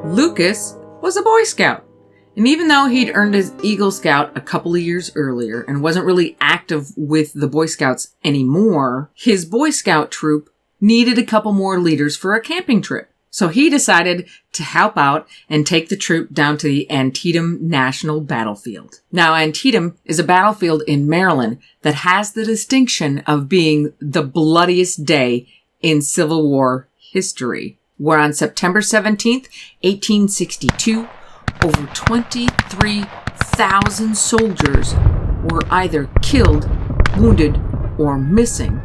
Lucas was a Boy Scout. And even though he'd earned his Eagle Scout a couple of years earlier and wasn't really active with the Boy Scouts anymore, his Boy Scout troop needed a couple more leaders for a camping trip. So he decided to help out and take the troop down to the Antietam National Battlefield. Now, Antietam is a battlefield in Maryland that has the distinction of being the bloodiest day in Civil War history, where on September 17th, 1862, over 23,000 soldiers were either killed, wounded, or missing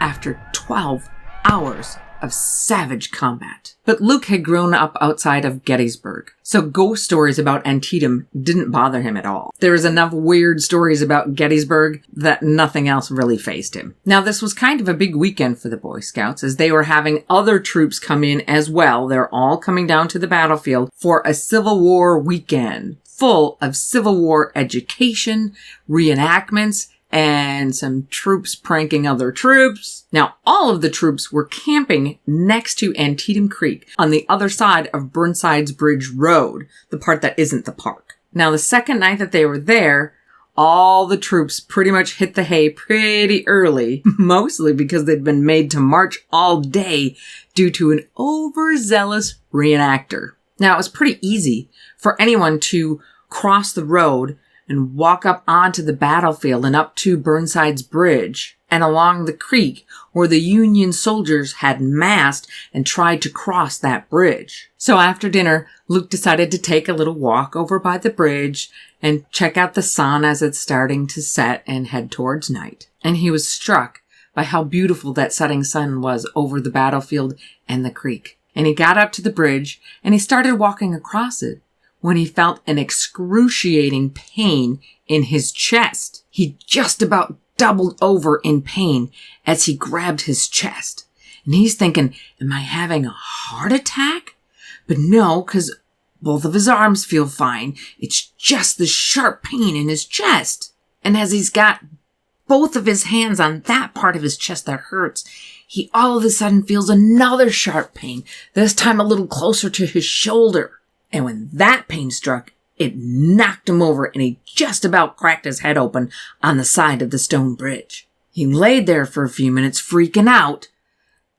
after 12 hours of savage combat. But Luke had grown up outside of Gettysburg, so ghost stories about Antietam didn't bother him at all. There was enough weird stories about Gettysburg that nothing else really fazed him. Now, this was kind of a big weekend for the Boy Scouts, as they were having other troops come in as well. They're all coming down to the battlefield for a Civil War weekend, full of Civil War education, reenactments, and some troops pranking other troops. Now, all of the troops were camping next to Antietam Creek on the other side of Burnside's Bridge Road, the part that isn't the park. Now, the second night that they were there, all the troops pretty much hit the hay pretty early, mostly because they'd been made to march all day due to an overzealous reenactor. Now, it was pretty easy for anyone to cross the road and walk up onto the battlefield and up to Burnside's Bridge and along the creek where the Union soldiers had massed and tried to cross that bridge. So after dinner, Luke decided to take a little walk over by the bridge and check out the sun as it's starting to set and head towards night. And he was struck by how beautiful that setting sun was over the battlefield and the creek. And he got up to the bridge and he started walking across it when he felt an excruciating pain in his chest. He just about doubled over in pain as he grabbed his chest. And he's thinking, am I having a heart attack? But no, because both of his arms feel fine. It's just the sharp pain in his chest. And as he's got both of his hands on that part of his chest that hurts, he all of a sudden feels another sharp pain, this time a little closer to his shoulder. And when that pain struck, it knocked him over and he just about cracked his head open on the side of the stone bridge. He laid there for a few minutes freaking out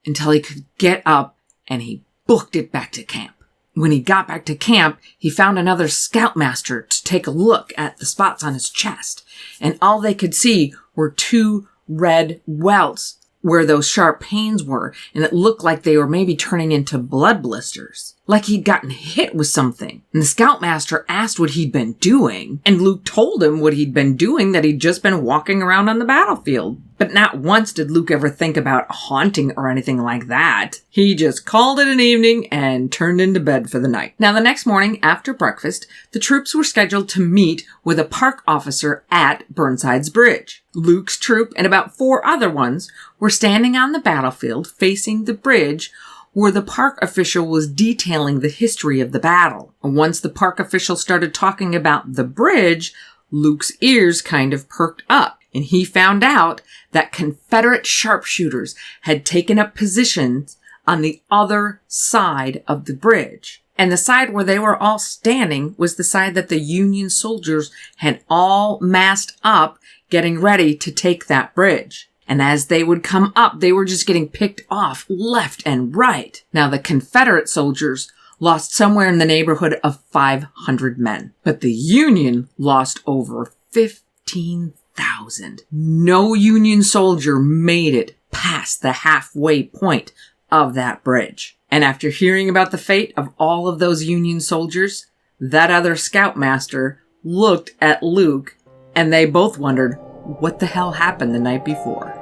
until he could get up and he booked it back to camp. When he got back to camp, he found another scoutmaster to take a look at the spots on his chest. And all they could see were 2 red welts where those sharp pains were, and it looked like they were maybe turning into blood blisters, like he'd gotten hit with something. And the scoutmaster asked what he'd been doing, and Luke told him what he'd been doing, that he'd just been walking around on the battlefield. But not once did Luke ever think about haunting or anything like that. He just called it an evening and turned into bed for the night. Now, the next morning after breakfast, the troops were scheduled to meet with a park officer at Burnside's Bridge. Luke's troop and about 4 other ones were standing on the battlefield facing the bridge where the park official was detailing the history of the battle. And once the park official started talking about the bridge, Luke's ears kind of perked up, and he found out that Confederate sharpshooters had taken up positions on the other side of the bridge. And the side where they were all standing was the side that the Union soldiers had all massed up, getting ready to take that bridge. And as they would come up, they were just getting picked off left and right. Now, the Confederate soldiers lost somewhere in the neighborhood of 500 men, but the Union lost over 15,000. No Union soldier made it past the halfway point of that bridge. And after hearing about the fate of all of those Union soldiers, that other scoutmaster looked at Luke, and they both wondered what the hell happened the night before.